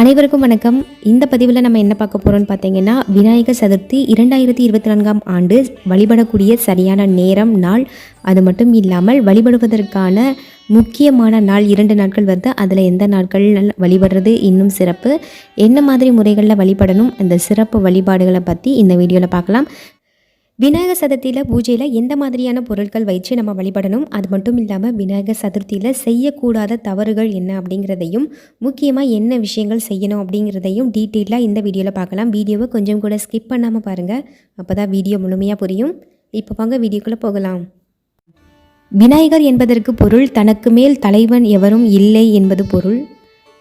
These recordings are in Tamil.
அனைவருக்கும் வணக்கம். இந்த பதிவில் நம்ம என்ன பார்க்க போகிறோம்னு பார்த்தீங்கன்னா, விநாயகர் சதுர்த்தி 2024ஆம் ஆண்டு வழிபடக்கூடிய சரியான நேரம், நாள், அது மட்டும் இல்லாமல் வழிபடுவதற்கான முக்கியமான நாள் 2 நாட்கள் வருது. அதில் எந்த நாட்கள் வழிபடுறது இன்னும் சிறப்பு, என்ன மாதிரி முறைகளில் வழிபடணும், அந்த சிறப்பு வழிபாடுகளை பற்றி இந்த வீடியோவில் பார்க்கலாம். விநாயகர் சதுர்த்தியில் பூஜையில் எந்த மாதிரியான பொருட்கள் வச்சு நம்ம வழிபடணும், அது மட்டும் இல்லாமல் விநாயகர் சதுர்த்தியில் செய்யக்கூடாத தவறுகள் என்ன அப்படிங்கிறதையும், முக்கியமாக என்ன விஷயங்கள் செய்யணும் அப்படிங்கிறதையும் டீட்டெயிலாக இந்த வீடியோவில் பார்க்கலாம். வீடியோவை கொஞ்சம் கூட ஸ்கிப் பண்ணாமல் பாருங்கள், அப்போ தான் வீடியோ முழுமையாக புரியும். இப்போ வாங்க வீடியோக்குள்ளே போகலாம். விநாயகர் என்பதற்கு பொருள் தனக்கு மேல் தலைவன் எவரும் இல்லை என்பது பொருள்.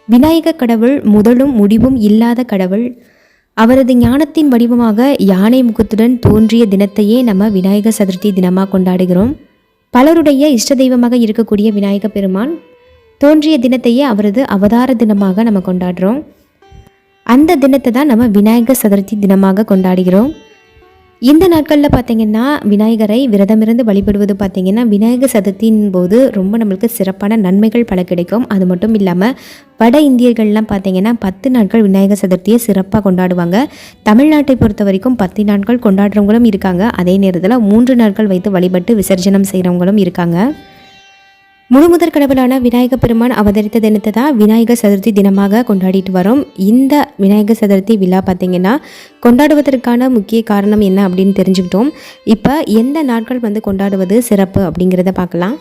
விநாயகர் கடவுள் முதலும் முடிவும் இல்லாத கடவுள். அவரது ஞானத்தின் வடிவமாக யானை முகத்துடன் தோன்றிய தினத்தையே நம்ம விநாயகர் சதுர்த்தி தினமாக கொண்டாடுகிறோம். பலருடைய இஷ்ட தெய்வமாக இருக்கக்கூடிய விநாயகர் பெருமான் தோன்றிய தினத்தையே அவரது அவதார தினமாக நம்ம கொண்டாடுறோம். அந்த தினத்தை தான் நம்ம விநாயகர் சதுர்த்தி தினமாக கொண்டாடுகிறோம். இந்த நாட்களில் பார்த்திங்கன்னா விநாயகரை விரதமிருந்து வழிபடுவது பார்த்திங்கன்னா விநாயகர் சதுர்த்தியின் போது ரொம்ப நம்மளுக்கு சிறப்பான நன்மைகள் பல கிடைக்கும். அது மட்டும் இல்லாமல் வட இந்தியர்கள்லாம் பார்த்திங்கன்னா 10 நாட்கள் விநாயகர் சதுர்த்தியை சிறப்பாக கொண்டாடுவாங்க. தமிழ்நாட்டை பொறுத்த வரைக்கும் 10 நாட்கள் கொண்டாடுறவங்களும் இருக்காங்க. அதே நேரத்தில் 3 நாட்கள் வைத்து வழிபட்டு விசர்ஜனம் செய்கிறவங்களும் இருக்காங்க. முழுமுதற் கடவுளான விநாயகர் பெருமான் அவதரித்த தினத்தை தான் விநாயகர் சதுர்த்தி தினமாக கொண்டாடிட்டு வரோம். இந்த விநாயகர் சதுர்த்தி விழா பார்த்திங்கன்னா கொண்டாடுவதற்கான முக்கிய காரணம் என்ன அப்படின்னு தெரிஞ்சுக்கிட்டோம். இப்போ எந்த நாட்கள் கொண்டாடுவது சிறப்பு அப்படிங்கிறத பார்க்கலாம்.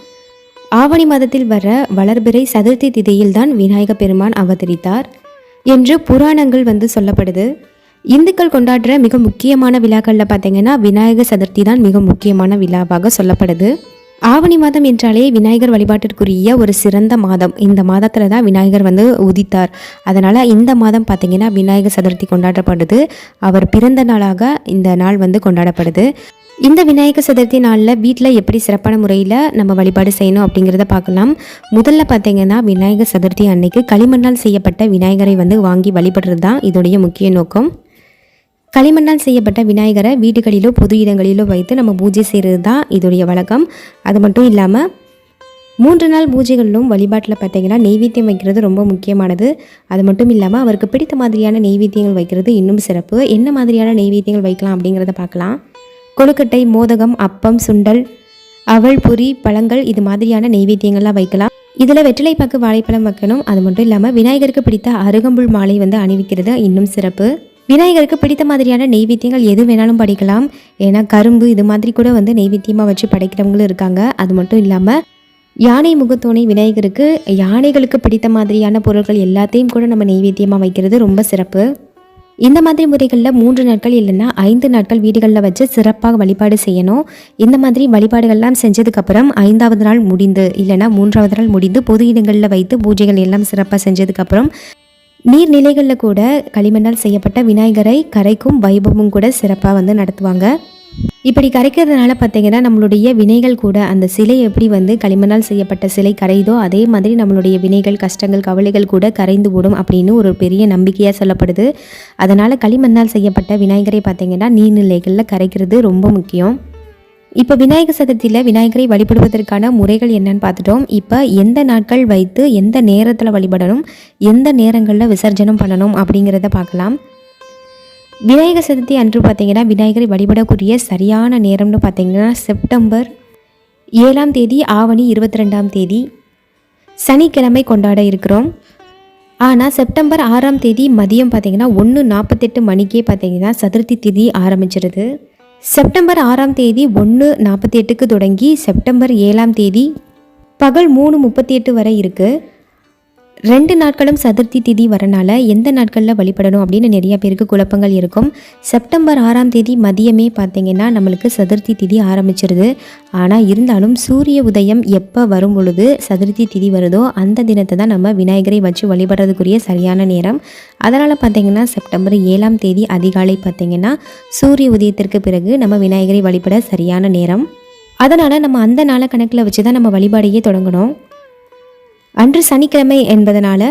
ஆவணி மாதத்தில் வர வளர்பிறை சதுர்த்தி திதியில் தான் விநாயகர் பெருமான் அவதரித்தார் என்று புராணங்கள் சொல்லப்படுது. இந்துக்கள் கொண்டாடுற மிக முக்கியமான விழாக்களில் பார்த்திங்கன்னா விநாயகர் சதுர்த்தி தான் மிக முக்கியமான விழாவாக சொல்லப்படுது. ஆவணி மாதம் என்றாலே விநாயகர் வழிபாட்டிற்குரிய ஒரு சிறந்த மாதம். இந்த மாதத்தில் தான் விநாயகர் உதித்தார். அதனால் இந்த மாதம் பார்த்திங்கன்னா விநாயகர் சதுர்த்தி கொண்டாடப்படுது. அவர் பிறந்த நாளாக இந்த நாள் கொண்டாடப்படுது. இந்த விநாயகர் சதுர்த்தி நாளில் வீட்டில் எப்படி சிறப்பான முறையில் நம்ம வழிபாடு செய்யணும் அப்படிங்கிறத பார்க்கலாம். முதல்ல பார்த்திங்கன்னா விநாயகர் சதுர்த்தி அன்னைக்கு களிமண்ணால் செய்யப்பட்ட விநாயகரை வாங்கி வழிபடுறது தான் இதோடைய முக்கிய நோக்கம். களிமண்ணால் செய்யப்பட்ட விநாயகரை வீடுகளிலோ பொது இடங்களிலோ வைத்து நம்ம பூஜை செய்கிறது தான் இதோடைய வழக்கம். அது மட்டும் இல்லாமல் 3 நாள் பூஜைகளிலும் வழிபாட்டில் பார்த்திங்கன்னா நெய்வேத்தியம் வைக்கிறது ரொம்ப முக்கியமானது. அது மட்டும் இல்லாமல் அவருக்கு பிடித்த மாதிரியான நெய்வேத்தியங்கள் வைக்கிறது இன்னும் சிறப்பு. என்ன மாதிரியான நெய்வேத்தியங்கள் வைக்கலாம் அப்படிங்கிறத பார்க்கலாம். கொழுக்கட்டை, மோதகம், அப்பம், சுண்டல், அவல், பொரி, பழங்கள், இது மாதிரியான நெய்வேத்தியங்கள்லாம் வைக்கலாம். இதில் வெற்றிலைப்பாக்கு, வாழைப்பழம் வைக்கணும். அது மட்டும் இல்லாமல் விநாயகருக்கு பிடித்த அருகம்புல் மாலை அணிவிக்கிறது இன்னும் சிறப்பு. விநாயகருக்கு பிடித்த மாதிரியான நெய்வேத்தியங்கள் எது வேணாலும் படைக்கலாம். ஏன்னா கரும்பு இது மாதிரி கூட நெய்வேத்தியமாக வச்சு படைக்கிறவங்களும் இருக்காங்க. அது மட்டும் இல்லாமல் யானை முகத்தோனை விநாயகருக்கு யானைகளுக்கு பிடித்த மாதிரியான பொருட்கள் எல்லாத்தையும் கூட நம்ம நெய்வேத்தியமாக வைக்கிறது ரொம்ப சிறப்பு. இந்த மாதிரி முறைகளில் 3 நாட்கள் இல்லைன்னா 5 நாட்கள் வீடுகளில் வச்சு சிறப்பாக வழிபாடு செய்யணும். இந்த மாதிரி வழிபாடுகள்லாம் செஞ்சதுக்கப்புறம் 5ஆவது நாள் முடிந்து இல்லைன்னா 3ஆவது நாள் முடிந்து பொது இடங்களில் வைத்து பூஜைகள் எல்லாம் சிறப்பாக செஞ்சதுக்கப்புறம் நீர்நிலைகளில் கூட களிமண்ணால் செய்யப்பட்ட விநாயகரை கரைக்கும் வைபவமும் கூட சிறப்பாக நடத்துவாங்க. இப்படி கரைக்கிறதுனால பார்த்திங்கன்னா நம்மளுடைய வினைகள் கூட அந்த சிலை எப்படி களிமண்ணால் செய்யப்பட்ட சிலை கரையுதோ அதே மாதிரி நம்மளுடைய வினைகள், கஷ்டங்கள், கவலைகள் கூட கரைந்து விடும் அப்படின்னு ஒரு பெரிய நம்பிக்கையாக சொல்லப்படுது. அதனால் களிமண்ணால் செய்யப்பட்ட விநாயகரை பார்த்திங்கன்னா நீர்நிலைகளில் கரைக்கிறது ரொம்ப முக்கியம். இப்போ விநாயகர் சதுர்த்தியில் விநாயகரை வழிபடுவதற்கான முறைகள் என்னன்னு பார்த்துட்டோம். இப்போ எந்த நாட்கள் வைத்து எந்த நேரத்தில் வழிபடணும், எந்த நேரங்களில் விசர்ஜனம் பண்ணணும் அப்படிங்கிறத பார்க்கலாம். விநாயகர் சதுர்த்தி அன்று பார்த்திங்கன்னா விநாயகரை வழிபடக்கூடிய சரியான நேரம்னு பார்த்திங்கன்னா செப்டம்பர் 7ஆம் தேதி, ஆவணி 22ஆம் தேதி சனிக்கிழமை கொண்டாட இருக்கிறோம். ஆனால் செப்டம்பர் 6ஆம் தேதி மதியம் பார்த்திங்கன்னா 1:48 மணிக்கே பார்த்திங்கன்னா சதுர்த்தி திதி ஆரம்பிச்சிருது. செப்டம்பர் 6ஆம் தேதி 1:48க்கு தொடங்கி செப்டம்பர் 7ஆம் தேதி பகல் 3:38 வரை இருக்குது. 2 நாட்களும் சதுர்த்தி திதி வரனால எந்த நாட்களில் வழிபடணும் அப்படின்னு நிறைய பேருக்கு குழப்பங்கள் இருக்கும். செப்டம்பர் 6ஆம் தேதி மதியமே பார்த்திங்கன்னா நம்மளுக்கு சதுர்த்தி திதி ஆரம்பிச்சிருது. ஆனால் இருந்தாலும் சூரிய உதயம் எப்போ வரும் பொழுது சதுர்த்தி திதி வருதோ அந்த தினத்தை தான் நம்ம விநாயகரை வச்சு வழிபடுறதுக்குரிய சரியான நேரம். அதனால் பார்த்திங்கன்னா செப்டம்பர் 7ஆம் தேதி அதிகாலை பார்த்திங்கன்னா சூரிய உதயத்திற்கு பிறகு நம்ம விநாயகரை வழிபட சரியான நேரம். அதனால் நம்ம அந்த நாளை கணக்கில் வச்சு தான் நம்ம வழிபாடையே தொடங்கணும். அன்று சனிக்கிழமை என்பதனால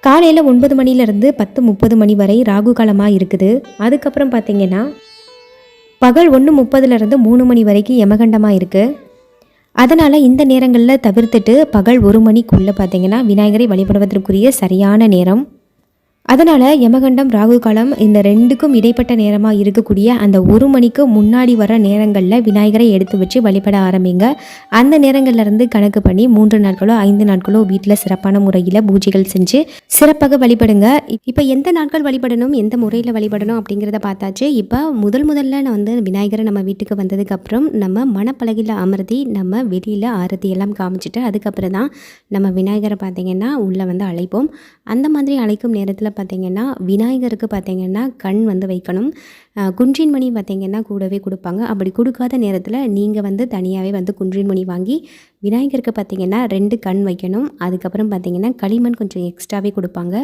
காலையில் 9 மணிலேருந்து 10:30 மணி வரை ராகு காலமாக இருக்குது. அதுக்கப்புறம் பார்த்திங்கன்னா பகல் 1:30லேருந்து 3 மணி வரைக்கும் யமகண்டமாக இருக்குது. அதனால் இந்த நேரங்களில் தவிர்த்துட்டு பகல் 1 மணிக்குள்ளே பார்த்திங்கன்னா விநாயகரை வழிபடுவதற்குரிய சரியான நேரம். அதனால் யமகண்டம் ராகு காலம் இந்த ரெண்டுக்கும் இடைப்பட்ட நேரமாக இருக்கக்கூடிய அந்த 1 மணிக்கு முன்னாடி வர நேரங்களில் விநாயகரை எடுத்து வச்சு வழிபட ஆரம்பிங்க. அந்த நேரங்கள்லேருந்து கணக்கு பண்ணி 3 நாட்களோ 5 நாட்களோ வீட்டில் சிறப்பான முறையில் பூஜைகள் செஞ்சு சிறப்பாக வழிபடுங்க. இப்போ எந்த நாட்கள் வழிபடணும், எந்த முறையில் வழிபடணும் அப்படிங்கிறத பார்த்தாச்சு. இப்போ முதல்ல நான் வந்து விநாயகரை நம்ம வீட்டுக்கு வந்ததுக்கப்புறம் நம்ம மணப்பலகையில் அமர்த்தி நம்ம வெளியில் ஆரத்தி எல்லாம் காமிச்சிட்டு அதுக்கப்புறம் தான் நம்ம விநாயகரை பார்த்திங்கன்னா உள்ளே வந்து அழைப்போம். அந்த மாதிரி அழைக்கும் நேரத்தில் பார்த்திங்கன்னா விநாயகருக்கு பார்த்திங்கன்னா கண் வந்து வைக்கணும். குன்றின் மணி பார்த்திங்கன்னா கூடவே கொடுப்பாங்க. அப்படி கொடுக்காத நேரத்தில் நீங்கள் வந்து தனியாகவே வந்து குன்றின் மணி வாங்கி விநாயகருக்கு பார்த்திங்கன்னா 2 கண் வைக்கணும். அதுக்கப்புறம் பார்த்திங்கன்னா களிமண் கொஞ்சம் எக்ஸ்ட்ராவே கொடுப்பாங்க.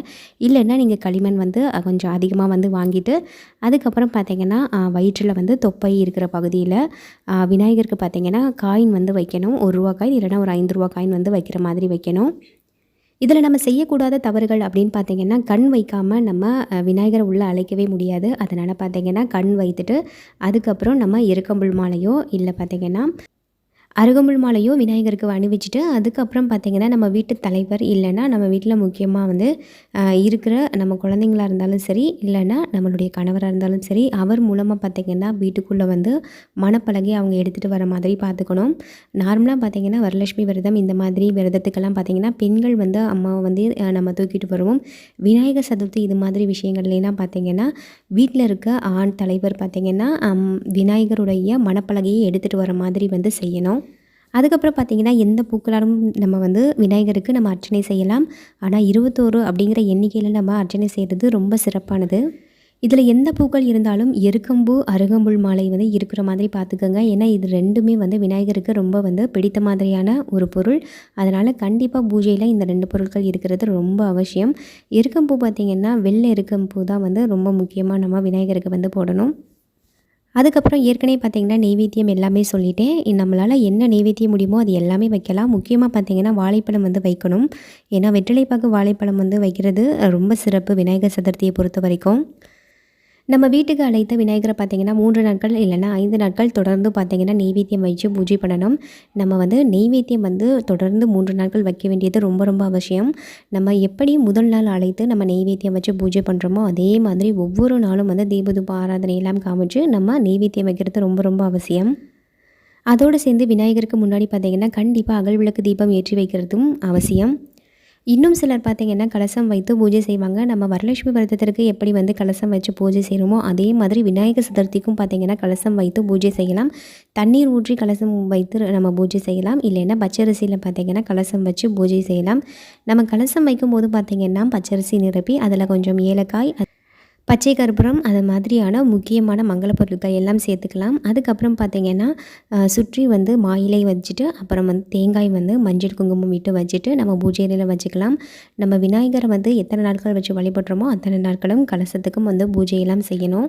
இல்லைன்னா நீங்கள் களிமண் வந்து கொஞ்சம் அதிகமாக வந்து வாங்கிட்டு அதுக்கப்புறம் பார்த்திங்கன்னா வயிற்றில் வந்து தொப்பை இருக்கிற பகுதியில் விநாயகருக்கு பார்த்திங்கன்னா காயின் வந்து வைக்கணும். 1 ரூபா காயின் இல்லைனா ஒரு 5 ரூபா காயின் வந்து வைக்கிற மாதிரி வைக்கணும். இதில் நம்ம செய்யக்கூடாத தவறுகள் அப்படின்னு பார்த்திங்கன்னா கண் வைக்காமல் நம்ம விநாயகரை உள்ளே அழைக்கவே முடியாது. அதனால் பார்த்திங்கன்னா கண் வைத்துட்டு அதுக்கப்புறம் நம்ம எருக்கம்புல் மாலையோ இல்லை பார்த்திங்கன்னா அருகம்புல் மாலையோ விநாயகருக்கு அணிவிச்சிட்டு அதுக்கப்புறம் பார்த்திங்கன்னா நம்ம வீட்டு தலைவர் இல்லைன்னா நம்ம வீட்டில் முக்கியமாக வந்து இருக்கிற நம்ம குழந்தைங்களா இருந்தாலும் சரி இல்லைன்னா நம்மளுடைய கணவராக இருந்தாலும் சரி அவர் மூலமாக பார்த்திங்கன்னா வீட்டுக்குள்ளே வந்து மணப்பலகை அவங்க எடுத்துகிட்டு வர மாதிரி பார்த்துக்கணும். நார்மலாக பார்த்திங்கன்னா வரலட்சுமி விரதம் இந்த மாதிரி விரதத்துக்கெல்லாம் பார்த்திங்கன்னா பெண்கள் வந்து அம்மாவை வந்து நம்ம தூக்கிட்டு வருவோம். விநாயகர் சதுர்த்தி இது மாதிரி விஷயங்கள்லாம் பார்த்திங்கன்னா வீட்டில் இருக்க ஆண் தலைவர் பார்த்திங்கன்னா விநாயகருடைய மணப்பலகையை எடுத்துகிட்டு வர மாதிரி வந்து செய்யணும். அதுக்கப்புறம் பார்த்திங்கன்னா எந்த பூக்களாலும் நம்ம வந்து விநாயகருக்கு நம்ம அர்ச்சனை செய்யலாம். ஆனால் 21 அப்படிங்கிற எண்ணிக்கையில் நம்ம அர்ச்சனை செய்கிறது ரொம்ப சிறப்பானது. இதில் எந்த பூக்கள் இருந்தாலும் எருக்கம்பூ அருகம்புல் மாலை வந்து இருக்கிற மாதிரி பார்த்துக்கோங்க. ஏன்னா இது ரெண்டுமே வந்து விநாயகருக்கு ரொம்ப வந்து பிடித்த மாதிரியான ஒரு பொருள். அதனால் கண்டிப்பாக பூஜையில் இந்த 2 பொருட்கள் இருக்கிறது ரொம்ப அவசியம். எருக்கம்பூ பார்த்திங்கன்னா வெள்ளை எருக்கம்பூ தான் வந்து ரொம்ப முக்கியமாக நம்ம விநாயகருக்கு வந்து போடணும். அதுக்கப்புறம் ஏற்கனவே பார்த்திங்கன்னா நெய்வேத்தியம் எல்லாமே சொல்லிட்டேன். நம்மளால் என்ன நெய்வேத்தியம் முடியுமோ அது எல்லாமே வைக்கலாம். முக்கியமாக பார்த்திங்கன்னா வாழைப்பழம் வந்து வைக்கணும். ஏன்னா வெற்றிலைப்பாக்கு வாழைப்பழம் வந்து வைக்கிறது ரொம்ப சிறப்பு விநாயகர் சதுர்த்தியை பொறுத்த வரைக்கும். நம்ம வீட்டுக்கு அழைத்த விநாயகரை பார்த்திங்கன்னா 3 நாட்கள் இல்லைனா 5 நாட்கள் தொடர்ந்து பார்த்திங்கன்னா நெய்வேத்தியம் வச்சு பூஜை பண்ணணும். நம்ம வந்து நெய்வேத்தியம் வந்து தொடர்ந்து 3 நாட்கள் வைக்க வேண்டியது ரொம்ப ரொம்ப அவசியம். நம்ம எப்படி முதல் நாள் அழைத்து நம்ம நெய்வேத்தியம் வச்சு பூஜை பண்ணுறோமோ அதே மாதிரி ஒவ்வொரு நாளும் வந்து தீபதூப ஆராதனை எல்லாம் காமிச்சு நம்ம நெய்வேத்தியம் வைக்கிறது ரொம்ப ரொம்ப அவசியம். அதோடு சேர்ந்து விநாயகருக்கு முன்னாடி பார்த்திங்கன்னா கண்டிப்பாக அகல் விளக்கு தீபம் ஏற்றி வைக்கிறதும் அவசியம். இன்னும் சிலர் பார்த்திங்கன்னா கலசம் வைத்து பூஜை செய்வாங்க. நம்ம வரலட்சுமி விரதத்திற்கு எப்படி வந்து கலசம் வச்சு பூஜை செய்கிறோமோ அதே மாதிரி விநாயகர் சதுர்த்திக்கும் பார்த்திங்கன்னா கலசம் வைத்து பூஜை செய்யலாம். தண்ணீர் ஊற்றி கலசம் வைத்து நம்ம பூஜை செய்யலாம். இல்லைன்னா பச்சரிசியில் பார்த்திங்கன்னா கலசம் வச்சு பூஜை செய்யலாம். நம்ம கலசம் வைக்கும்போது பார்த்திங்கன்னா பச்சரிசி நிரப்பி அதில் கொஞ்சம் ஏலக்காய் பச்சை கற்பூரம் அது மாதிரியான முக்கியமான மங்கள பொருட்கள் எல்லாம் சேர்த்துக்கலாம். அதுக்கப்புறம் பார்த்திங்கன்னா சுற்றி வந்து மாயிலை வச்சுட்டு அப்புறம் வந்து தேங்காய் வந்து மஞ்சள் குங்குமம் விட்டு வச்சுட்டு நம்ம பூஜை அறையில் வச்சுக்கலாம். நம்ம விநாயகரை வந்து எத்தனை நாட்கள் வச்சு வழிபடுறோமோ அத்தனை நாட்களும் கலசத்துக்கும் வந்து பூஜையெல்லாம் செய்யணும்.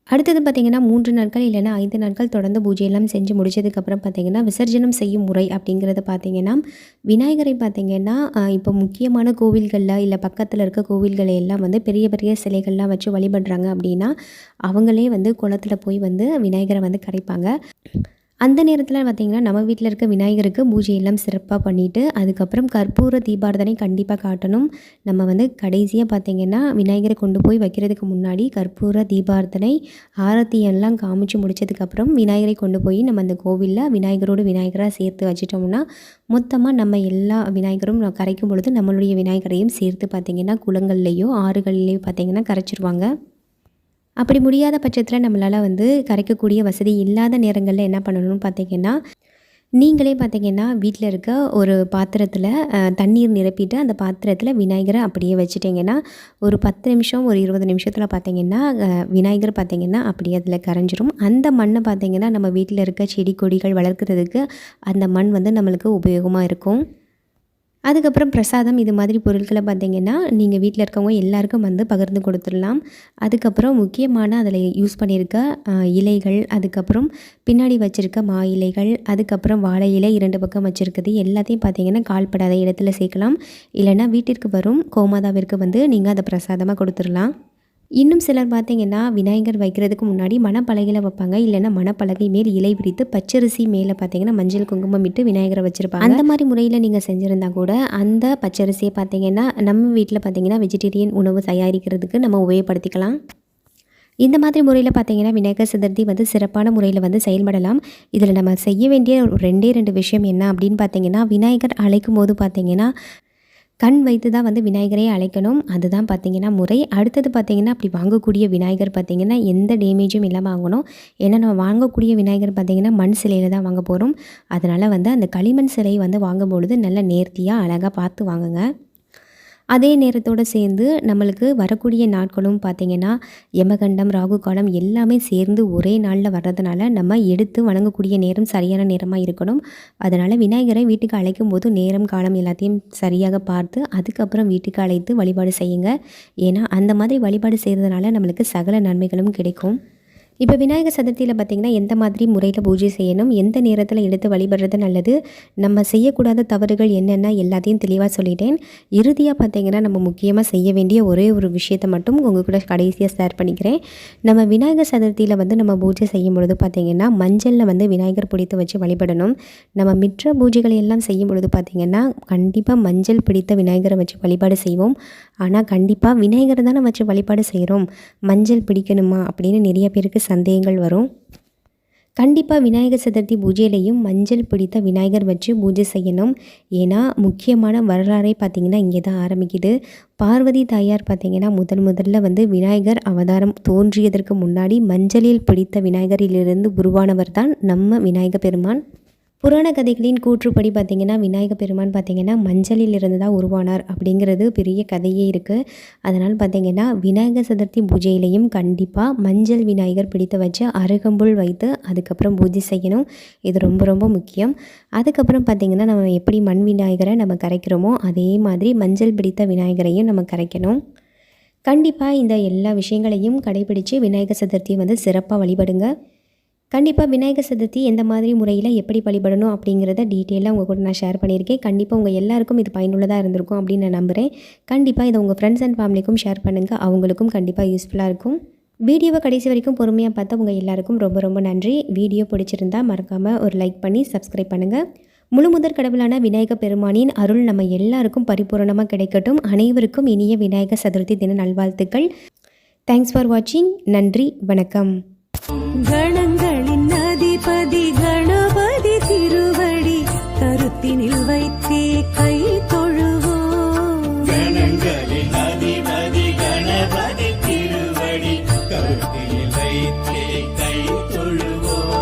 அடுத்தது பார்த்திங்கன்னா 3 நாட்கள் இல்லைனா 5 நாட்கள் தொடர்ந்து பூஜையெல்லாம் செஞ்சு முடிச்சதுக்கப்புறம் பார்த்திங்கன்னா விசர்ஜனம் செய்யும் முறை அப்படிங்கிறது பார்த்திங்கன்னா விநாயகரை பார்த்திங்கன்னா இப்போ முக்கியமான கோவில்களில் இல்லை பக்கத்தில் இருக்க கோவில்களை எல்லாம் வந்து பெரிய பெரிய சிலைகள்லாம் வச்சு வழிபடுறாங்க அப்படின்னா அவங்களே வந்து குளத்தில் போய் வந்து விநாயகரை வந்து கரைப்பாங்க. அந்த நேரத்தில் பார்த்திங்கன்னா நம்ம வீட்டில் இருக்க விநாயகருக்கு பூஜையெல்லாம் சிறப்பாக பண்ணிவிட்டு அதுக்கப்புறம் கற்பூர தீபாரதனை கண்டிப்பாக காட்டணும். நம்ம வந்து கடைசியாக பார்த்திங்கன்னா விநாயகரை கொண்டு போய் வைக்கிறதுக்கு முன்னாடி கற்பூர தீபாரதனை ஆரத்தி எல்லாம் காமிச்சு முடித்ததுக்கப்புறம் விநாயகரை கொண்டு போய் நம்ம அந்த கோவிலில் விநாயகரோடு விநாயகராக சேர்த்து வச்சிட்டோம்னா மொத்தமாக நம்ம எல்லா விநாயகரும் கரைக்கும் பொழுது நம்மளுடைய விநாயகரையும் சேர்த்து பார்த்திங்கன்னா குளங்கள்லேயோ ஆறுகள்லேயோ பார்த்திங்கன்னா கரைச்சிருவாங்க. அப்படி முடியாத பட்சத்தில் நம்மளால் வந்து கரைக்கக்கூடிய வசதி இல்லாத நேரங்களில் என்ன பண்ணணும்னு பார்த்திங்கன்னா நீங்களே பார்த்திங்கன்னா வீட்டில் இருக்க ஒரு பாத்திரத்தில் தண்ணீர் நிரப்பிட்டு அந்த பாத்திரத்தில் விநாயகரை அப்படியே வச்சுட்டிங்கன்னா ஒரு 10 நிமிஷம் ஒரு 20 நிமிஷத்தில் பார்த்திங்கன்னா விநாயகர் பார்த்திங்கன்னா அப்படியே அதில் கரைஞ்சிரும். அந்த மண்ணை பார்த்திங்கன்னா நம்ம வீட்டில் இருக்க செடி கொடிகள் வளர்க்குறதுக்கு அந்த மண் வந்து நம்மளுக்கு உபயோகமாக இருக்கும். அதுக்கப்புறம் பிரசாதம் இது மாதிரி பொருட்களை பார்த்திங்கன்னா நீங்கள் வீட்டில் இருக்கவங்க எல்லாருக்கும் வந்து பகிர்ந்து கொடுத்துடலாம். அதுக்கப்புறம் முக்கியமான அதில் யூஸ் பண்ணியிருக்க இலைகள் அதுக்கப்புறம் பின்னாடி வச்சுருக்க மா இலைகள் அதுக்கப்புறம் வாழை இலை 2 பக்கம் வச்சுருக்குது எல்லாத்தையும் பார்த்திங்கன்னா கால்படாத இடத்துல சேர்க்கலாம். இல்லைனா வீட்டிற்கு வரும் கோமாதாவிற்கு வந்து நீங்கள் அதை பிரசாதமாக கொடுத்துடலாம். இன்னும் சிலர் பார்த்தீங்கன்னா விநாயகர் வைக்கிறதுக்கு முன்னாடி மணப்பலகையில் வைப்பாங்க, இல்லைன்னா மணப்பலகை மேல் இலை விரித்து பச்சரிசி மேலே பார்த்தீங்கன்னா மஞ்சள் குங்குமம் இட்டு விநாயகரை வச்சுருப்பாங்க. அந்த மாதிரி முறையில் நீங்கள் செஞ்சுருந்தா கூட அந்த பச்சரிசியை பார்த்தீங்கன்னா நம்ம வீட்டில் பார்த்தீங்கன்னா வெஜிடேரியன் உணவு தயாரிக்கிறதுக்கு நம்ம உபயோகப்படுத்திக்கலாம். இந்த மாதிரி முறையில் பார்த்தீங்கன்னா விநாயகர் சதுர்த்தி வந்து சிறப்பான முறையில் வந்து செயல்படலாம். இதில் நம்ம செய்ய வேண்டிய ரெண்டே 2 விஷயம் என்ன அப்படின்னு பார்த்தீங்கன்னா, விநாயகர் அழைக்கும் போது பார்த்தீங்கன்னா கண் வைத்து தான் வந்து விநாயகரை அழைக்கணும். அதுதான் பார்த்தீங்கன்னா முறை. அடுத்தது பார்த்தீங்கன்னா அப்படி வாங்கக்கூடிய விநாயகர் பார்த்தீங்கன்னா எந்த டேமேஜும் இல்லாமல் வாங்கணும். ஏன்னா நம்ம வாங்கக்கூடிய விநாயகர் பார்த்தீங்கன்னா மண் சிலையில் தான் வாங்க போகிறோம். அதனால் வந்து அந்த களிமண் சிலை வந்து வாங்கும்பொழுது நல்ல நேர்த்தியாக அழகாக பார்த்து வாங்குங்க. அதே நேரத்தோடு சேர்ந்து நம்மளுக்கு வரக்கூடிய நாட்களும் பார்த்திங்கன்னா யமகண்டம், ராகு காலம் எல்லாமே சேர்ந்து ஒரே நாளில் வர்றதுனால நம்ம எடுத்து வணங்கக்கூடிய நேரம் சரியான நேரமாக இருக்கணும். அதனால் விநாயகரை வீட்டுக்கு அழைக்கும் போது நேரம் காலம் எல்லாத்தையும் சரியாக பார்த்து அதுக்கப்புறம் வீட்டுக்கு அழைத்து வழிபாடு செய்யுங்க. ஏன்னா அந்த மாதிரி வழிபாடு செய்கிறதுனால நம்மளுக்கு சகல நன்மைகளும் கிடைக்கும். இப்போ விநாயகர் சதுர்த்தியில் பார்த்திங்கன்னா எந்த மாதிரி முறையில் பூஜை செய்யணும், எந்த நேரத்தில் எடுத்து வழிபடுறது நல்லது, நம்ம செய்யக்கூடாத தவறுகள் என்னென்ன எல்லாத்தையும் தெளிவாக சொல்லிட்டேன். இறுதியாக பார்த்திங்கன்னா நம்ம முக்கியமாக செய்ய வேண்டிய ஒரே ஒரு விஷயத்தை மட்டும் உங்கள் கூட கடைசியாக ஷேர் பண்ணிக்கிறேன். நம்ம விநாயகர் சதுர்த்தியில் வந்து நம்ம பூஜை செய்யும் பொழுது பார்த்திங்கன்னா மஞ்சளில் வந்து விநாயகர் பிடித்து வச்சு வழிபடணும். நம்ம மிற்ற பூஜைகளை எல்லாம் செய்யும் பொழுது பார்த்திங்கன்னா கண்டிப்பாக மஞ்சள் பிடித்த விநாயகரை வச்சு வழிபாடு செய்வோம். ஆனால் கண்டிப்பாக விநாயகரை தானே வச்சு வழிபாடு செய்கிறோம், மஞ்சள் பிடிக்கணுமா அப்படின்னு நிறைய பேருக்கு சந்தேகங்கள் வரும். கண்டிப்பாக விநாயகர் சதுர்த்தி பூஜையிலையும் மஞ்சள் பிடித்த விநாயகர் வச்சு பூஜை செய்யணும். ஏன்னா முக்கியமான வரலாறே பார்த்திங்கன்னா இங்கே தான் ஆரம்பிக்குது. பார்வதி தாயார் பார்த்திங்கன்னா முதல்ல வந்து விநாயகர் அவதாரம் தோன்றியதற்கு முன்னாடி மஞ்சளில் பிடித்த விநாயகரிலிருந்து உருவானவர் தான் நம்ம விநாயக பெருமான். புராண கதைகளின் கூற்றுப்படி பார்த்திங்கன்னா விநாயக பெருமான் பார்த்திங்கன்னா மஞ்சளில் இருந்து தான் உருவானார் அப்படிங்கிறது பெரிய கதையே இருக்குது. அதனால் பார்த்திங்கன்னா விநாயகர் சதுர்த்தி பூஜையிலையும் கண்டிப்பாக மஞ்சள் விநாயகர் பிடித்து வச்சு அருகம்புல் வைத்து அதுக்கப்புறம் பூஜை செய்யணும். இது ரொம்ப ரொம்ப முக்கியம். அதுக்கப்புறம் பார்த்திங்கன்னா நம்ம எப்படி மண் விநாயகரை நம்ம கரைக்கிறோமோ அதே மாதிரி மஞ்சள் பிடித்த விநாயகரையும் நம்ம கரைக்கணும். கண்டிப்பாக இந்த எல்லா விஷயங்களையும் கடைபிடித்து விநாயகர் சதுர்த்தியை வந்து சிறப்பாக வழிபடுங்க. கண்டிப்பாக விநாயகர் சதுர்த்தி எந்த மாதிரி முறையில் எப்படி வழிபடணும் அப்படிங்கிறத டீட்டெயிலாக உங்கள் கூட நான் ஷேர் பண்ணியிருக்கேன். கண்டிப்பாக உங்கள் எல்லாருக்கும் இது பயனுள்ளதாக இருந்திருக்கும் அப்படின்னு நான் நம்புகிறேன். கண்டிப்பாக இதை உங்கள் ஃப்ரெண்ட்ஸ் அண்ட் ஃபேமிலிக்கும் ஷேர் பண்ணுங்கள், அவங்களுக்கும் கண்டிப்பாக யூஸ்ஃபுல்லாக இருக்கும். வீடியோவை கடைசி வரைக்கும் பொறுமையாக பார்த்தா உங்கள் எல்லாருக்கும் ரொம்ப ரொம்ப நன்றி. வீடியோ பிடிச்சிருந்தால் மறக்காமல் ஒரு லைக் பண்ணி சப்ஸ்கிரைப் பண்ணுங்கள். முழுமுதற் கடவுளான விநாயக பெருமானின் அருள் நம்ம எல்லாருக்கும் பரிபூரணமாக கிடைக்கட்டும். அனைவருக்கும் இனிய விநாயகர் சதுர்த்தி தின நல்வாழ்த்துக்கள். தேங்க்ஸ் ஃபார் வாட்சிங். நன்றி, வணக்கம். கணங்களின் அதிபதி கணபதி திருவடி கருத்தினில் வைத்து